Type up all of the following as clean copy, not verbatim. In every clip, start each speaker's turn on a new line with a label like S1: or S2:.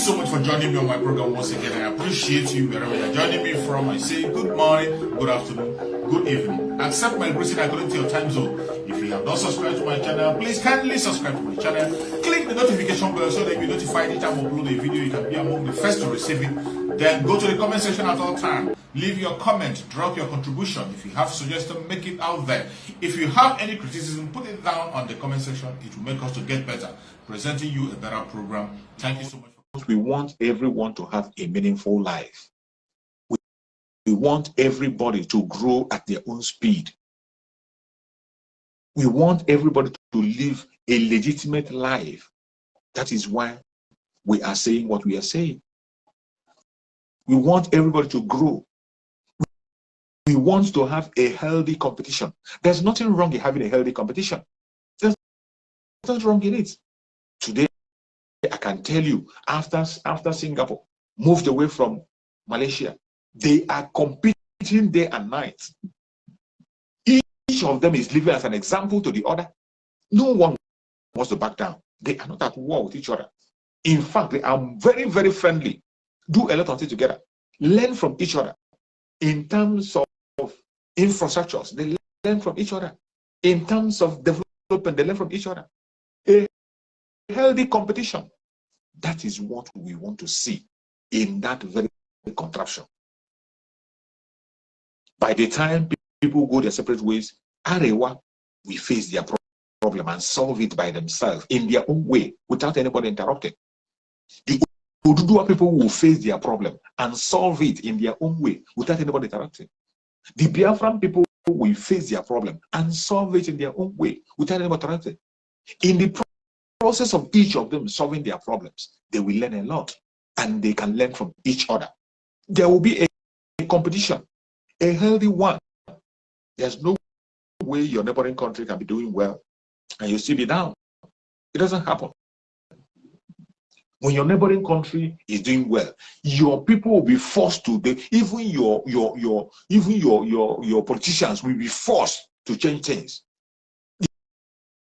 S1: so much for joining me on my program once again. I appreciate you wherever you're joining me from. I say good morning, good afternoon, good evening. Accept my greeting according to your time zone. If you have not subscribed to my channel, please kindly subscribe to my channel. Click the notification bell so that you'll be notified anytime I upload a video. You can be among the first to receive it. Then go to the comment section at all times. Leave your comment, drop your contribution. If you have suggestions, make it out there. If you have any criticism, put it down on the comment section. It will make us to get better, presenting you a better program. Thank you so much.
S2: We want everyone to have a meaningful life. We want everybody to grow at their own speed. We want everybody to live a legitimate life. That is why we are saying what we are saying. We want everybody to grow. We want to have a healthy competition. There's nothing wrong in having a healthy competition. There's nothing wrong in it. Today, I can tell you, after Singapore moved away from Malaysia, they are competing day and night. Each of them is living as an example to the other. No one wants to back down. They are not at war with each other. In fact, they are very, very friendly. Do a lot of things together. Learn from each other. In terms of infrastructures, they learn from each other. In terms of development, they learn from each other. A healthy competition. That is what we want to see in that very contraption. By the time people go their separate ways, Arewa will face their problem and solve it by themselves in their own way without anybody interrupting. The Ududua people will face their problem and solve it in their own way without anybody interrupting. The Biafran people will face their problem and solve it in their own way without anybody interrupting. In the process of each of them solving their problems, they will learn a lot and they can learn from each other. There will be a competition, a healthy one. There's no way your neighboring country can be doing well and you still be down. It doesn't happen. When your neighboring country is doing well, your people will be forced to, even your politicians will be forced to change things.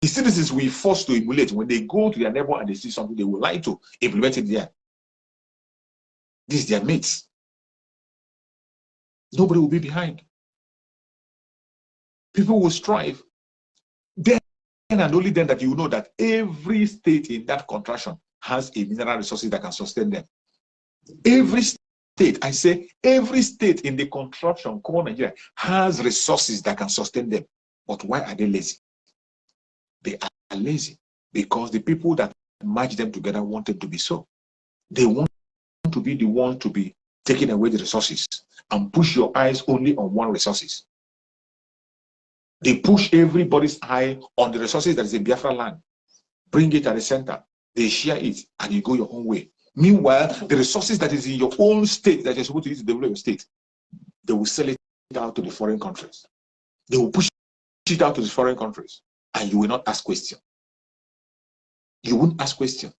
S2: The citizens will be forced to emulate. When they go to their neighbor and they see something, they will like to implement it there. This is their mates. Nobody will be behind. People will strive. Then and only then that you know that every state in that contraction has a mineral resources that can sustain them. Every state, I say, every state in the contraction called Nigeria has resources that can sustain them. But why are they lazy? They are lazy because the people that merge them together wanted to be so. They want to be the one to be taking away the resources and push your eyes only on one resources. They push everybody's eye on the resources that is in Biafra land. Bring it at the center. They share it and you go your own way. Meanwhile, the resources that is in your own state that you're supposed to use to develop your state, they will sell it out to the foreign countries. They will push it out to the foreign countries. And you will not ask questions. You won't ask questions.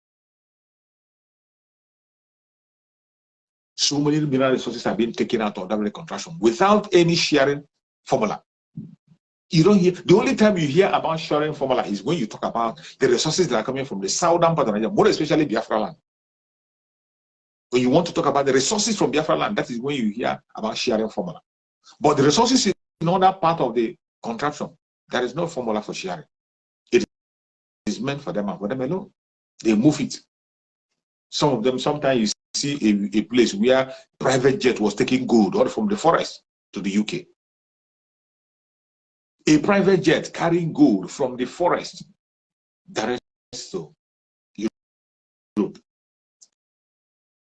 S2: So many mineral resources have been taken out of that contraction without any sharing formula. You don't hear, the only time you hear about sharing formula is when you talk about the resources that are coming from the southern part of Nigeria, more especially Biafra land. When you want to talk about the resources from Biafra land, that is when you hear about sharing formula. But the resources in other part of the contraction, there is no formula for sharing. It is meant for them and for them alone. They move it. Some of them, sometimes you see a place where private jet was taking gold all from the forest to the UK. A private jet carrying gold from the forest direct to Europe.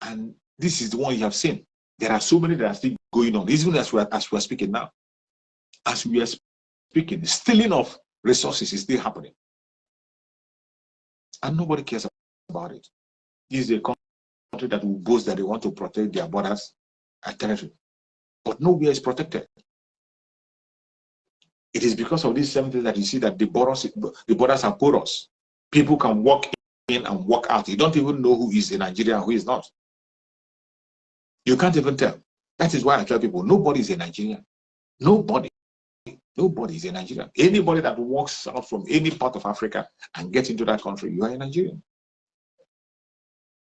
S2: And this is the one you have seen. There are so many that are still going on, even as we are speaking now. As we are speaking, stealing of resources is still happening. And nobody cares about it. This is a country that will boast that they want to protect their borders and territory. But nowhere is protected. It is because of these same things that you see that the borders are porous. People can walk in and walk out. You don't even know who is in Nigeria and who is not. You can't even tell. That is why I tell people, nobody is a Nigerian. Nobody. Nobody is a Nigerian. Anybody that walks out from any part of Africa and gets into that country, you are a Nigerian.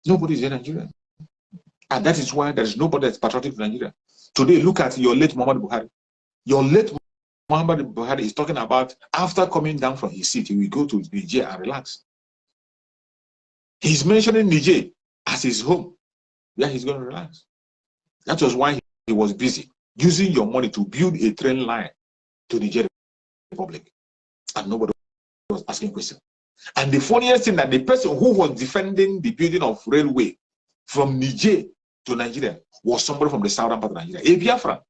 S2: Nobody is in Nigeria. And that is why there is nobody that's patriotic to Nigeria. Today, look at your late Muhammad Buhari. Your late Muhammad Buhari is talking about after coming down from his seat, he will go to Niger and relax. He's mentioning Niger as his home, where he's going to relax. That was why he was busy using your money to build a train line to Niger Republic. And nobody was asking questions. And the funniest thing that the person who was defending the building of railway from Niger to Nigeria was somebody from the southern part of Nigeria, a Biafran.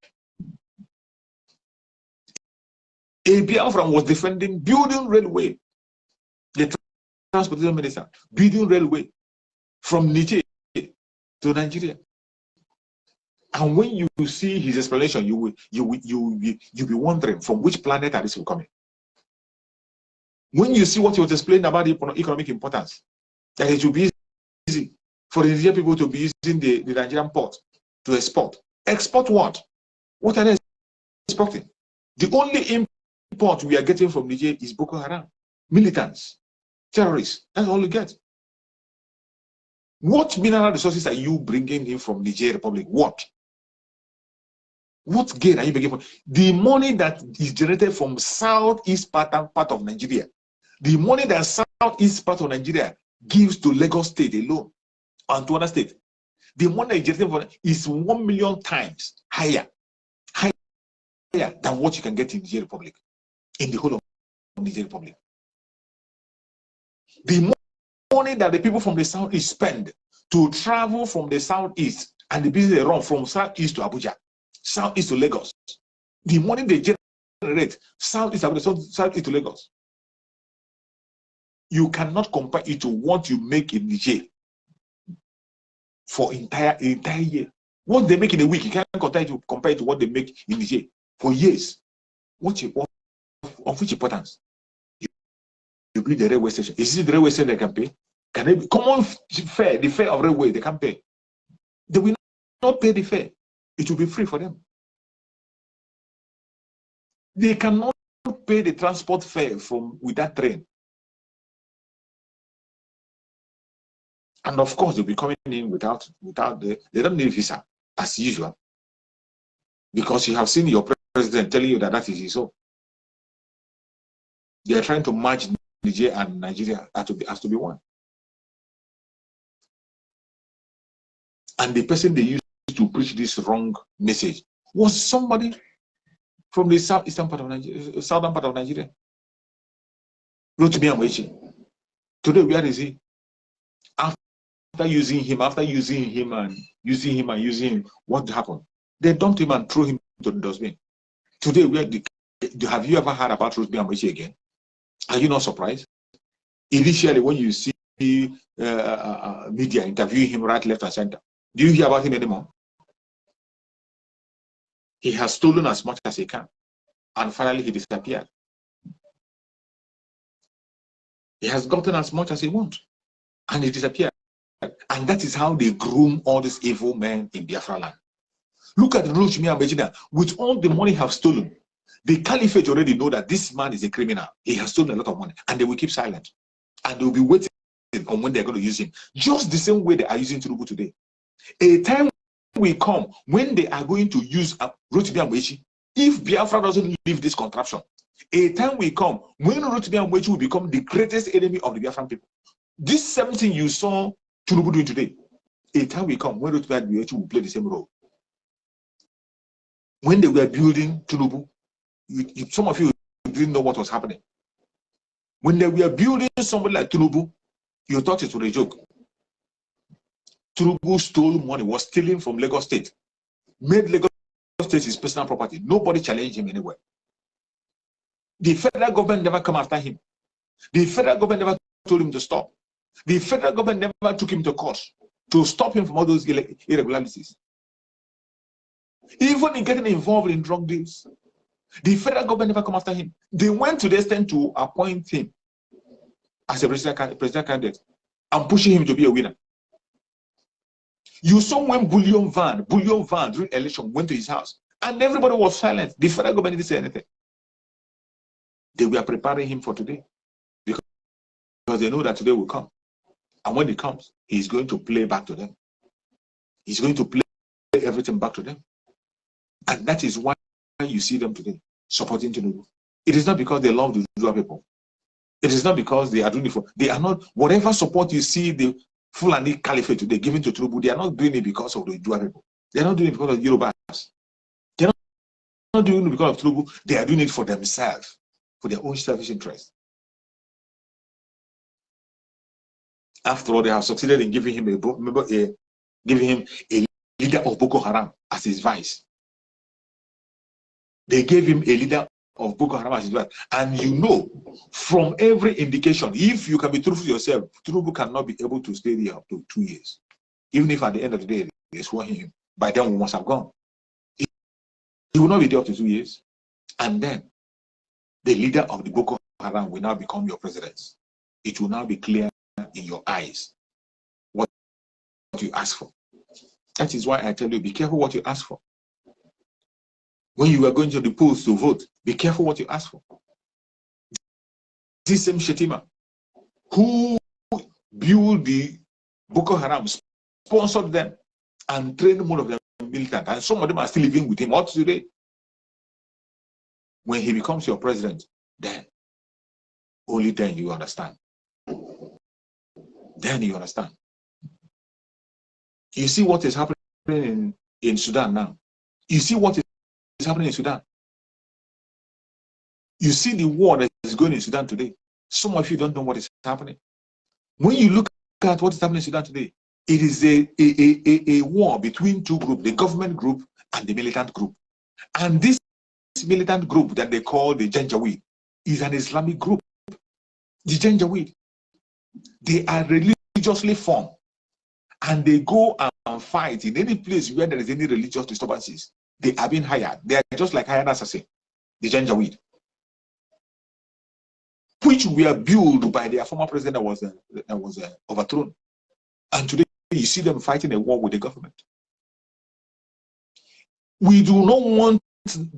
S2: A Biafran was defending building railway. The transportation minister building railway from Niger to Nigeria. And when you see his explanation, you'll be wondering from which planet are these people coming. When you see what he was explaining about the economic importance, that it will be easy for the Nigerian people to be using the Nigerian port to export. Export what? What are they exporting? The only import we are getting from Niger is Boko Haram, militants, terrorists. That's all you get. What mineral resources are you bringing in from Niger Republic? What? What gain are you bringing from? The money that is generated from southeast part of Nigeria, the money that southeast part of Nigeria gives to Lagos State alone and to other states, the money generated is 1 million times higher than what you can get in Niger Republic, in the whole of Niger Republic. The money that the people from the southeast spend to travel from the southeast and the business they run from southeast to Abuja, southeast to Lagos, the money they generate southeast to Lagos, you cannot compare it to what you make in Niger for entire year. What they make in a week, you can't compare it to what they make in Niger for years. Of which importance? You build the railway station. Is it the railway station they can pay? Can they common fare, the fare of railway they can pay? They will not pay the fare. It will be free for them. They cannot pay the transport fare with that train. And of course, they'll be coming in without they don't need visa as usual, because you have seen your president telling you that is his own. They are trying to merge Niger and Nigeria has to be one. And the person they used to preach this wrong message was somebody from the southern part of Nigeria. Today, where is he? After using him, what happened? They dumped him and threw him to the dustbin. Today, have you ever heard about Rotimi Amaechi again? Are you not surprised? Initially, when you see media interviewing him right, left, and center, do you hear about him anymore? He has stolen as much as he can, and finally he disappeared. He has gotten as much as he wants, and he disappeared. And that is how they groom all these evil men in Biafra land. Look at Rotimi Amaechi with all the money he has stolen. The caliphate already know that this man is a criminal. He has stolen a lot of money, and they will keep silent. And they will be waiting on when they're going to use him. Just the same way they are using Tinubu today. A time will come when they are going to use Rotimi Amaechi. If Biafra doesn't leave this contraption, a time will come when Rotimi Amaechi will become the greatest enemy of the Biafran people. This same thing you saw Tinubu doing today, a time will come when Rotimi Amaechi will play the same role. When they were building Tinubu, some of you didn't know what was happening. When they were building somebody like Tinubu, you thought it was a joke. Tinubu stole money, was stealing from Lagos State, made Lagos State his personal property. Nobody challenged him anywhere. The federal government never come after him. The federal government never told him to stop. The federal government never took him to court to stop him from all those irregularities. Even in getting involved in drug deals, the federal government never come after him. They went to the extent to appoint him as a presidential candidate and pushing him to be a winner. You saw when Bullion Van during election went to his house and everybody was silent. The federal government didn't say anything. They were preparing him for today because they know that today will come. And when it comes, he's going to play back to them. He's going to play everything back to them. And that is why you see them today supporting Tinubu. It is not because they love the Udua people. It is not because they are doing it for, they are not, whatever support you see the Fulani Caliphate today giving to Tinubu, they are not doing it because of the Udua people. They are not doing it because of Yorubas. They are not doing it because of Tinubu. They are doing it for themselves, for their own selfish interest. After all, they have succeeded in giving him a leader of Boko Haram as his vice. They gave him a leader of Boko Haram as his vice. And you know, from every indication, if you can be truthful to yourself, Tinubu cannot be able to stay there up to 2 years. Even if at the end of the day, they swear him, by then we must have gone. He will not be there up to 2 years. And then, the leader of the Boko Haram will now become your president. It will now be clear in your eyes what you ask for. That is why I tell you, be careful what you ask for. When you are going to the polls to vote, be careful what you ask for. This same Shetima, who built the Boko Haram, sponsored them, and trained most of them militant, and some of them are still living with him up today. When he becomes your president, then, only then you understand. Then you understand. You see what is happening in Sudan now. You see what is happening in Sudan. You see the war that is going in Sudan today. Some of you don't know what is happening. When you look at what is happening in Sudan today, it is a war between two groups, the government group and the militant group. And this militant group that they call the Janjaweed is an Islamic group. The Janjaweed, they are religiously formed, and they go and fight in any place where there is any religious disturbances. They are being hired. They are just like hired assassins, the Janjaweed, which were built by their former president that was overthrown. And today you see them fighting a war with the government. We do not want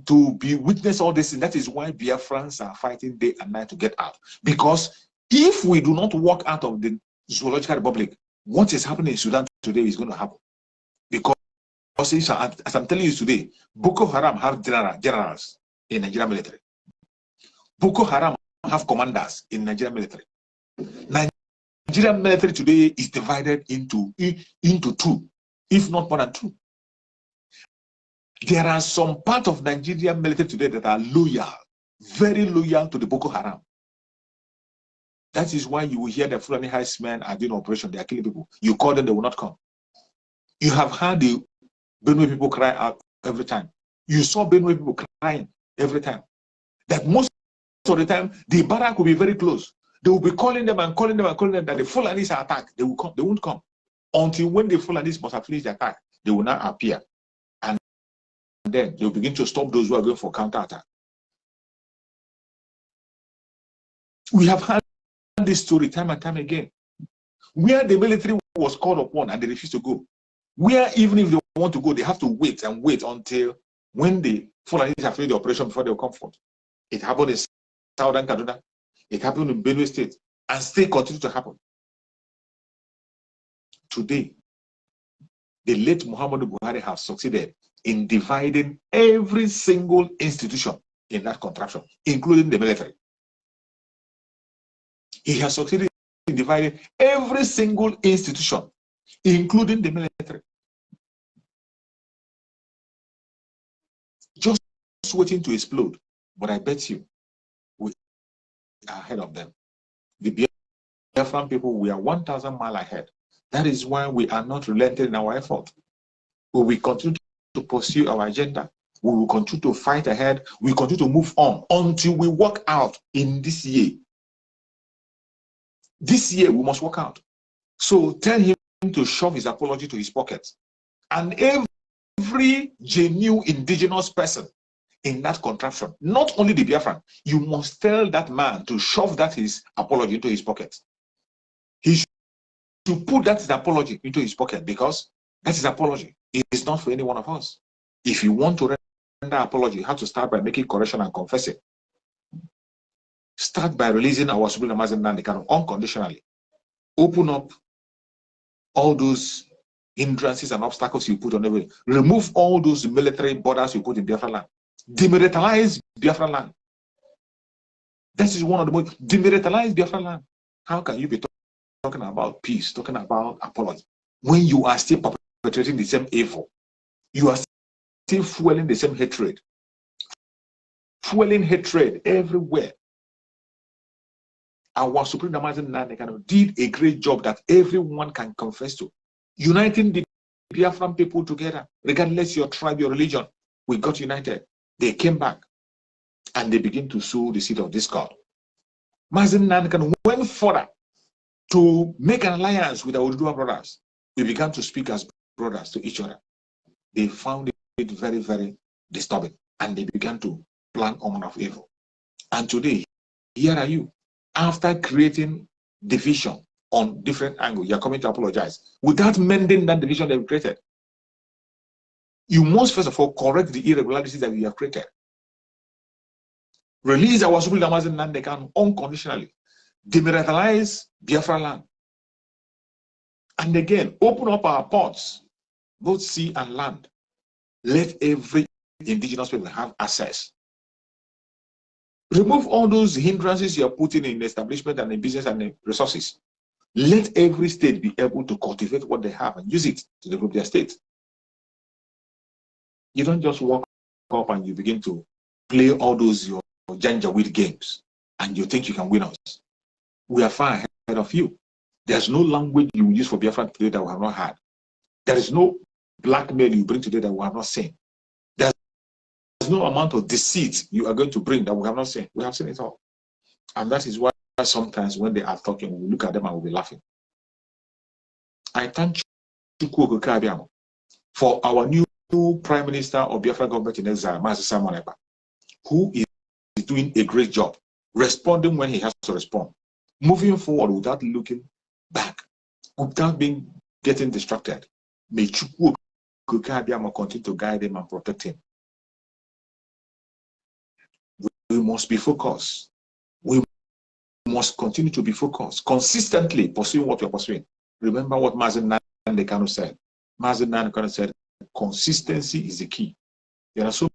S2: to be witness all this, and that is why Biafrans are fighting day and night to get out. Because if we do not walk out of the Zoological Republic, what is happening in Sudan today is going to happen. Because as I'm telling you today, Boko Haram have generals in Nigerian military. Boko Haram have commanders in Nigerian military. Nigerian military today is divided into two, if not more than two. There are some part of Nigerian military today that are loyal, very loyal to the Boko Haram. That is why you will hear the Fulani Heismen are doing operation, they are killing people. You call them, they will not come. You have heard the Benue people cry out every time. You saw Benue people crying every time. That most of the time, the barrack will be very close. They will be calling them and calling them and calling them that the Fulanis are attacked. They will come. They won't come. Until when the Fulanis must have finished the attack, they will not appear. And then they will begin to stop those who are going for counterattack. We have had this story time and time again, where the military was called upon and they refused to go. Where even if they want to go, they have to wait and wait until when the Fulanis have finished the operation before they will come forth. It happened in Southern Kaduna. It happened in Benue State, and still continue to happen. Today, the late Muhammadu Buhari has succeeded in dividing every single institution in that contraption, including the military. He has succeeded in dividing every single institution, including the military. Just waiting to explode, but I bet you we are ahead of them. The Biafran people, we are 1,000 miles ahead. That is why we are not relenting in our effort. We will continue to pursue our agenda. We will continue to fight ahead. We continue to move on until we work out in this year. This year, we must work out. So tell him to shove his apology to his pocket. And every genuine indigenous person in that contraption, not only the Biafran, you must tell that man to shove his apology into his pocket. He should put that his apology into his pocket, because that is apology. It is not for any one of us. If you want to render apology, you have to start by making correction and confessing. Start by releasing our Supreme Mazen Nandekano unconditionally. Open up all those hindrances and obstacles you put on everything. Remove all those military borders you put in Biafra land. Demilitarize Biafra land. This is one of the most demilitarized Biafra land. How can you be talking about peace, talking about apology, when you are still perpetrating the same evil? You are still fueling the same hatred. Fueling hatred everywhere. Our Supreme Namaste did a great job that everyone can confess to. Uniting the Biafran people together, regardless your tribe, your religion. We got united. They came back and they begin to sow the seed of discord. Mazen Nankan went further to make an alliance with our Udua brothers. We began to speak as brothers to each other. They found it very, very disturbing, and they began to plan all manner of evil. And today, here are you, after creating division on different angles, you are coming to apologize without mending that division they've created. You must first of all correct the irregularities that we have created. Release our Supreme Amazon Nandekan unconditionally. Demilitarize Biafra land. And again, open up our ports, both sea and land. Let every indigenous people have access. Remove all those hindrances you are putting in establishment and in business and in resources. Let every state be able to cultivate what they have and use it to develop their state. You don't just walk up and you begin to play all those your janjaweed games and you think you can win us. We are far ahead of you. There's no language you use for Biafra today that we have not had. There is no blackmail you bring today that we have not seen. There's no amount of deceit you are going to bring that we have not seen. We have seen it all. And that is why sometimes when they are talking, we look at them and we'll be laughing. I thank you for our new Prime Minister of Biafra government in exile, Mazi Simon Ekpa, who is doing a great job, responding when he has to respond, moving forward without looking back, without getting distracted. May Chukwu continue to guide him and protect him. We must be focused. We must continue to be focused, consistently pursuing what you're pursuing. Remember what Mazen Nandekano said. Mazen Nandekano said, consistency is the key. There are so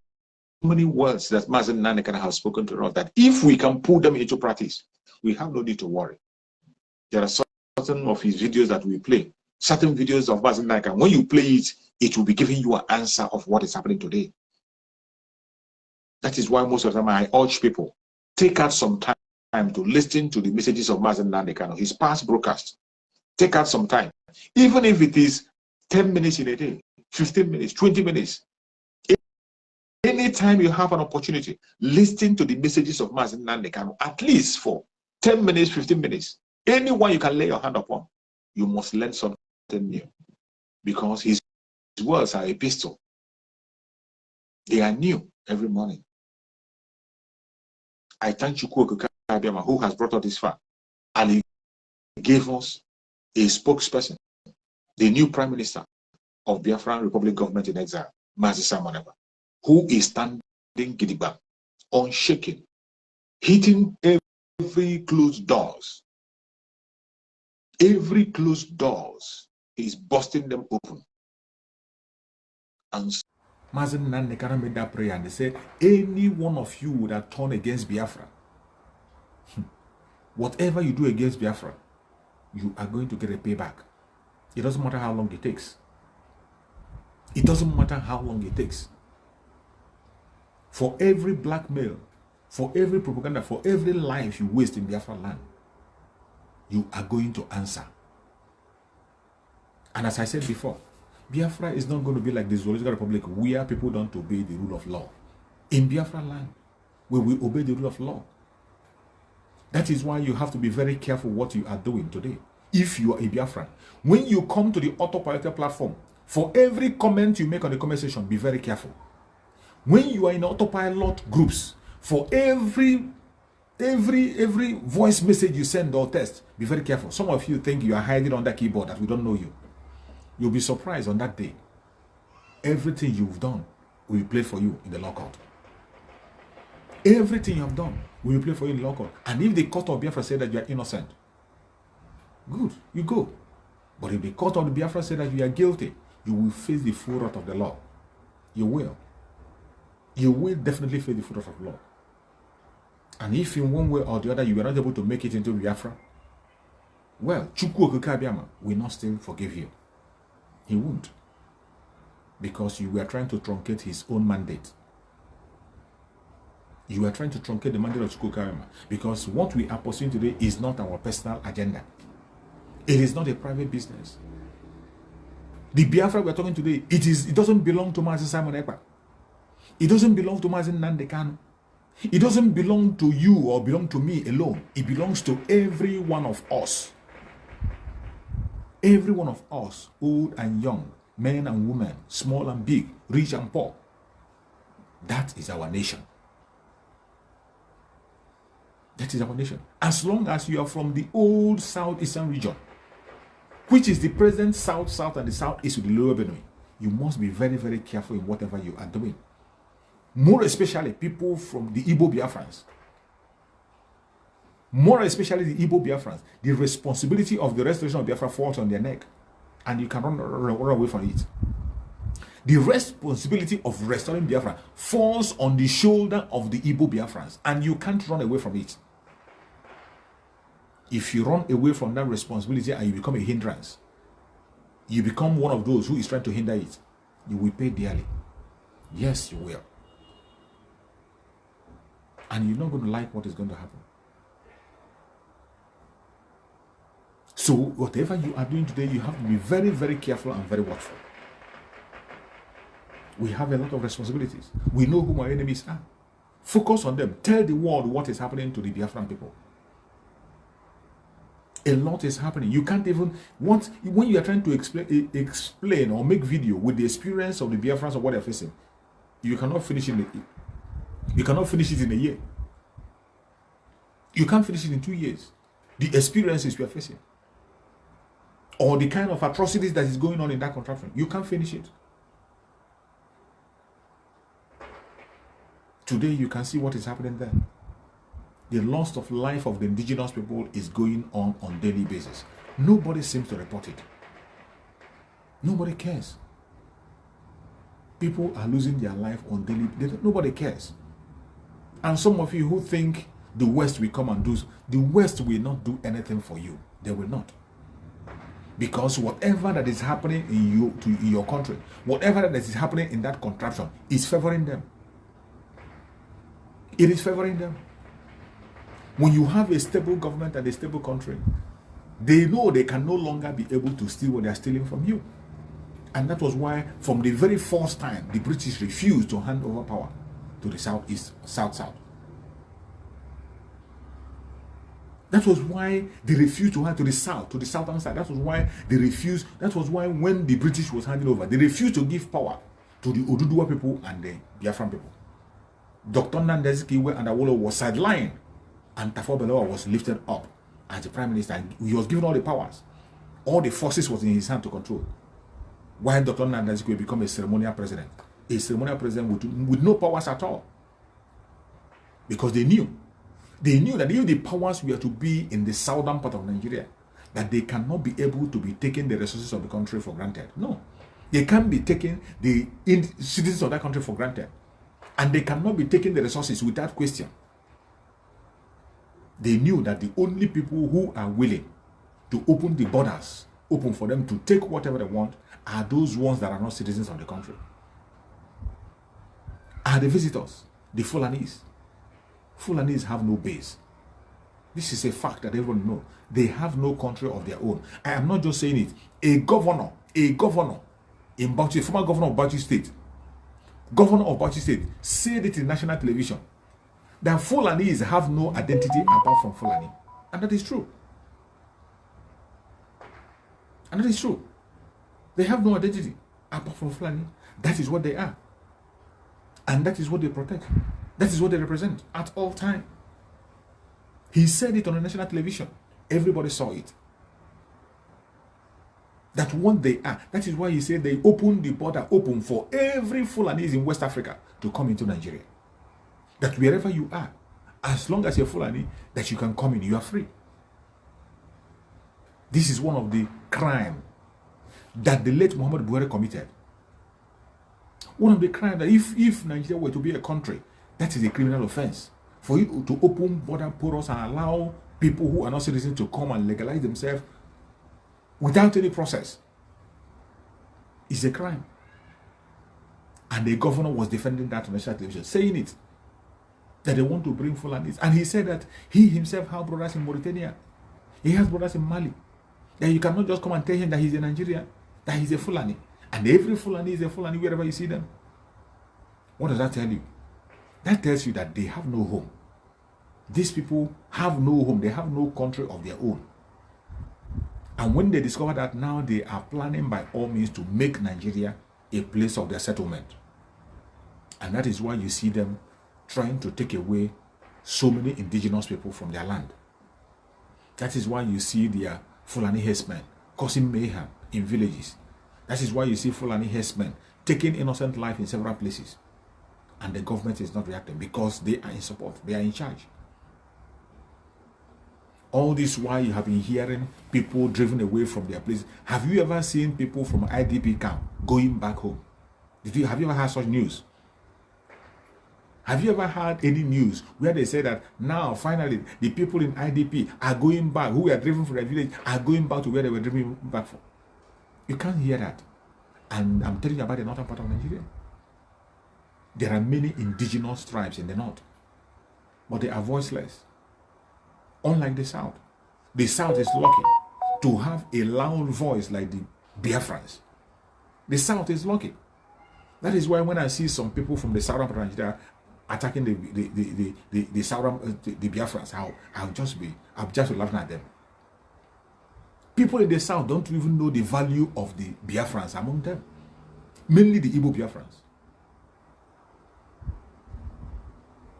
S2: many words that Mazen Nandekano has spoken to us that if we can put them into practice, we have no need to worry. There are certain of his videos that we play, certain videos of Mazen Nandekano. When you play it, it will be giving you an answer of what is happening today. That is why most of the time I urge people, take out some time to listen to the messages of Mazen Nandekano, his past broadcast. Take out some time, even if it is 10 minutes in a day, 15 minutes, 20 minutes. Anytime you have an opportunity, listen to the messages of Mazen Nandekano, at least for 10 minutes, 15 minutes. Anyone you can lay your hand upon, you must learn something new, because his words are a pistol. They are new every morning. I thank Chukwu Abiyama, who has brought us this far, and he gave us a spokesperson, the new Prime Minister of Biafran Republic Government in Exile, Mazi Simon Ekpa, who is standing gidigba, unshaken, hitting every closed doors. Every closed doors, he's busting them open. And Mazen Nandekano made that prayer and they said, any one of you that turn against Biafra, whatever you do against Biafra, you are going to get a payback. It doesn't matter how long it takes. It doesn't matter how long it takes. For every blackmail, for every propaganda, for every life you waste in Biafra land, you are going to answer. And as I said before, Biafra is not going to be like the Zoological Republic where people don't obey the rule of law. In Biafra land, where we obey the rule of law. That is why you have to be very careful what you are doing today. If you are a Biafran, when you come to the autopilot platform, for every comment you make on the comment section, be very careful. When you are in autopilot groups, for every voice message you send or text, be very careful. Some of you think you are hiding on that keyboard, that we don't know you. You'll be surprised on that day. Everything you've done will play for you in the lockout. Everything you have done will play for you in the lockout. And if the court of Biafra say that you are innocent, good, you go. But if the court of the Biafra say that you are guilty, you will face the full wrath of the law. You will. You will definitely face the full wrath of the law. And if in one way or the other you were not able to make it into Biafra, well, Chukwu Okike Abiama will not still forgive you. He won't. Because you were trying to truncate his own mandate. You are trying to truncate the mandate of Chukwu Okike Abiama. Because what we are pursuing today is not our personal agenda. It is not a private business. The Biafra we are talking today, it doesn't belong to Mazi Simon Ekpa. It doesn't belong to Mazi Nnamdi Kanu. It doesn't belong to you or belong to me alone. It belongs to every one of us. Every one of us, old and young, men and women, small and big, rich and poor. That is our nation. That is our nation. As long as you are from the old southeastern region, which is the present south and the southeast with the lower Benue, you must be very, very careful in whatever you are doing. More especially people from the Igbo Biafrans. More especially the Igbo Biafrans. The responsibility of the restoration of Biafra falls on their neck. And you can run away from it. The responsibility of restoring Biafra falls on the shoulder of the Igbo Biafrans. And you can't run away from it. If you run away from that responsibility and you become a hindrance, you become one of those who is trying to hinder it, you will pay dearly. Yes, you will. And you're not going to like what is going to happen. So whatever you are doing today, you have to be very, very careful and very watchful. We have a lot of responsibilities. We know who our enemies are. Focus on them. Tell the world what is happening to the Biafran people. A lot is happening. You can't even when you are trying to explain or make video with the experience of the Biafrans of what they're facing, you cannot finish it. You cannot finish it in a year. You can't finish it in 2 years. The experiences we are facing, or the kind of atrocities that is going on in that contraption, you can't finish it. Today, you can see what is happening there. The loss of life of the indigenous people is going on daily basis. Nobody seems to report it. Nobody cares. People are losing their life on daily basis. Nobody cares. And some of you who think the West will come and do, the West will not do anything for you. They will not. Because whatever that is happening in your country, whatever that is happening in that contraption is favoring them. It is favoring them. When you have a stable government and a stable country, they know they can no longer be able to steal what they are stealing from you. And that was why, from the very first time, the British refused to hand over power to the southeast, south. That was why they refused to hand to the south, to the southern side. That was why they refused. That was why when the British was handing over, they refused to give power to the Oduduwa people and the Biafran people. Dr. Nnamdi Azikiwe and Awolowo was sidelined, and Tafawa Balewa was lifted up as the prime minister. And he was given all the powers. All the forces was in his hand to control. While Dr. Nnamdi Azikiwe became a ceremonial president. A ceremonial president with no powers at all. Because they knew that if the powers were to be in the southern part of Nigeria, that they cannot be able to be taking the resources of the country for granted. No. They can't be taking the citizens of that country for granted. And they cannot be taking the resources without question. They knew that the only people who are willing to open the borders, open for them to take whatever they want, are those ones that are not citizens of the country. Are the visitors, the Fulanis. Fulanis have no base. This is a fact that everyone knows. They have no country of their own. I am not just saying it. A governor in Bauchi, former governor of Bauchi State, said it in national television that Fulanis have no identity apart from Fulani. And that is true. And that is true. They have no identity apart from Fulani. That is what they are. And that is what they protect. That is what they represent at all times. He said it on the national television. Everybody saw it. That's what they are. That is why he said they opened the border open for every Fulanese in West Africa to come into Nigeria. That wherever you are, as long as you're Fulani, that you can come in, you are free. This is one of the crime that the late Muhammad Buhari committed. One of the crimes that if Nigeria were to be a country, that is a criminal offense. For you to open border portals and allow people who are not citizens to come and legalize themselves without any process is a crime. And the governor was defending that on national television, saying it, that they want to bring Fulanis. And he said that he himself has brothers in Mauritania. He has brothers in Mali. That you cannot just come and tell him that he's a Nigerian, that he's a Fulani. And every Fulani is a Fulani wherever you see them. What does that tell you? That tells you that they have no home. These people have no home. They have no country of their own. And when they discover that, now they are planning by all means to make Nigeria a place of their settlement. And that is why you see them trying to take away so many indigenous people from their land. That is why you see their Fulani herdsmen causing mayhem in villages. That is why you see Fulani herdsmen taking innocent life in several places. And the government is not reacting because they are in support. They are in charge. All this while you have been hearing people driven away from their places. Have you ever seen people from IDP camp going back home? Have you ever heard such news? Have you ever heard any news where they say that now finally the people in IDP are going back, who were driven from their village, are going back to where they were driven back from? You can't hear that. And I'm telling you about the northern part of Nigeria. There are many indigenous tribes in the north, but they are voiceless. Unlike the south. The south is lucky to have a loud voice like the Biafrans. The south is lucky. That is why when I see some people from the southern part of Nigeria attacking the southern the Biafrans, I'll just be laughing at them. People in the south don't even know the value of the Biafrans among them. Mainly the Igbo Biafrans.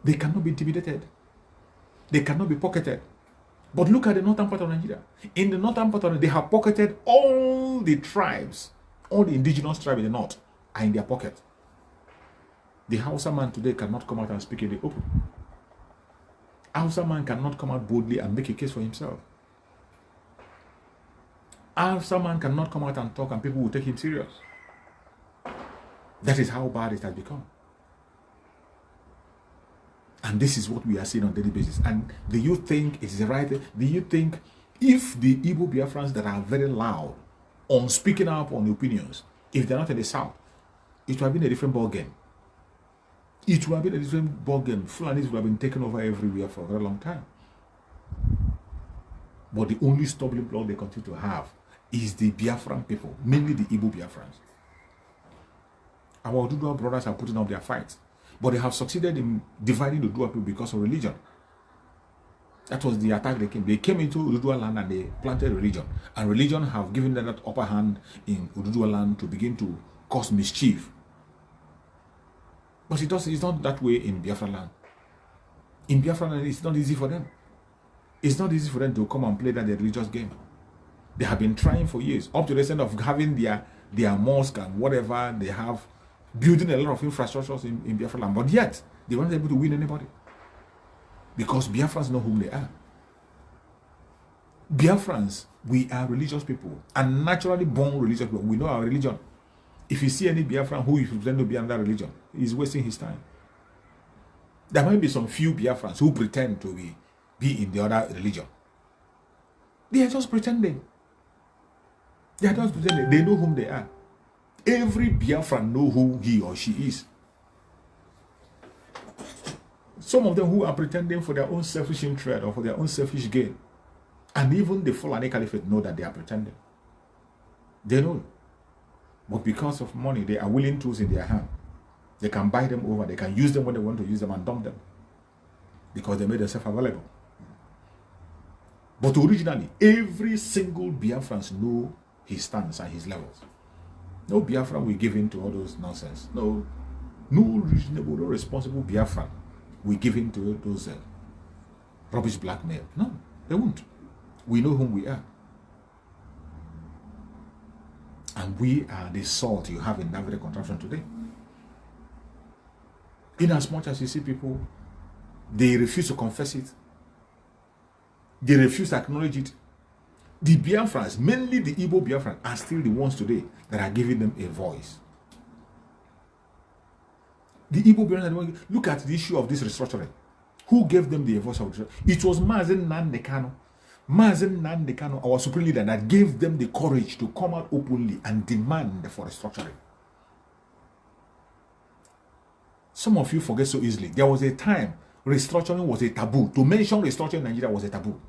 S2: They cannot be intimidated. They cannot be pocketed. But look at the northern part of Nigeria. In the northern part of Nigeria, they have pocketed all the tribes, all the indigenous tribes in the north are in their pocket. The Hausa man today cannot come out and speak in the open. Hausa man cannot come out boldly and make a case for himself. Hausa man cannot come out and talk and people will take him serious. That is how bad it has become. And this is what we are seeing on a daily basis. And do you think it is the right? Do you think if the Igbo Biafrans that are very loud on speaking up on opinions, if they're not in the south, it would have been a different ball game. It would have been a different ball game. Fulanis would have been taken over everywhere for a very long time. But the only stumbling block they continue to have is the Biafran people, mainly the Igbo Biafrans. Our Oduduwa brothers are putting up their fights. But they have succeeded in dividing the Oduduwa people because of religion. That was the attack they came. They came into Oduduwa land and they planted religion. And religion have given them that upper hand in Oduduwa land to begin to cause mischief. But it's not that way in Biafra land. In Biafra land, it's not easy for them. It's not easy for them to come and play that religious game. They have been trying for years, up to the extent of having their mosque and whatever they have, building a lot of infrastructures in Biafra land, but yet they weren't able to win anybody because Biafrans know whom they are. Biafrans, we are religious people and naturally born religious people. We know our religion. If you see any Biafran who is pretending to be another religion, he's wasting his time. There might be some few Biafrans who pretend to be in the other religion. They are just pretending. They are just pretending. They know whom they are. Every Biafran know who he or she is. Some of them who are pretending for their own selfish interest or for their own selfish gain. And even the Fulani Caliphate know that they are pretending. They know. But because of money, they are willing tools in their hand. They can buy them over. They can use them when they want to use them and dump them. Because they made themselves available. But originally, every single Biafran know his stance and his levels. No Biafran will give in to all those nonsense. No reasonable, no responsible Biafran will give in to those rubbish blackmail. No, they won't. We know whom we are. And we are the salt you have in that very contraption today. In as much as you see people, they refuse to confess it. They refuse to acknowledge it.
S1: The Biafrans, mainly the Igbo Biafrans, are still the ones today that are giving them a voice. The Igbo Biafrans, look at the issue of this restructuring. Who gave them the voice of restructuring? It was Mazen Nandekano. Mazen Nandekano, our supreme leader, that gave them the courage to come out openly and demand for restructuring. Some of you forget so easily. There was a time restructuring was a taboo. To mention restructuring in Nigeria was a taboo.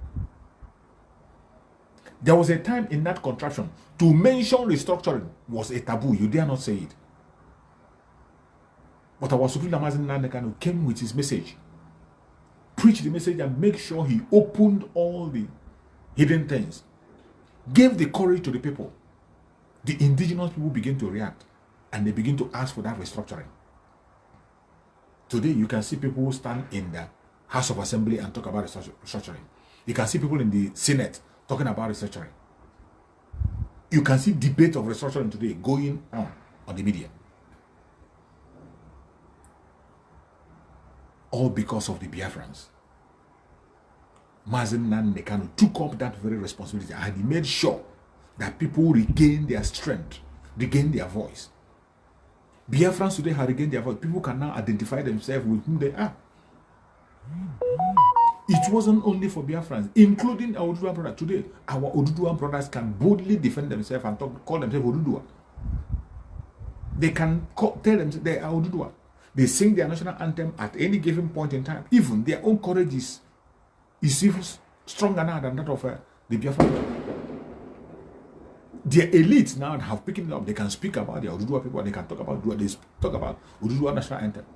S1: There was a time in that contraption to mention restructuring was a taboo. You dare not say it. But our Supreme Leader Mazen Nandekano came with his message, preached the message, and make sure he opened all the hidden things, gave the courage to the people. The indigenous people begin to react, and they begin to ask for that restructuring. Today, you can see people who stand in the House of Assembly and talk about restructuring. You can see people in the Senate talking about restructuring. You can see debate of restructuring today going on the media. All because of the Biafrans. Mazen Nandekano took up that very responsibility, and he made sure that people regain their strength, regain their voice. Biafrans today have regained their voice. People can now identify themselves with whom they are. It wasn't only for Biafrans, including our Oduduwa brothers. Today, our Oduduwa brothers can boldly defend themselves and call themselves Oduduwa. They can tell themselves they are Oduduwa. They sing their national anthem at any given point in time. Even their own courage is even stronger now than that of the Biafran. Their elites now have picked it up. They can speak about their Oduduwa people. They can talk about Oduduwa. They talk about Oduduwa national anthem.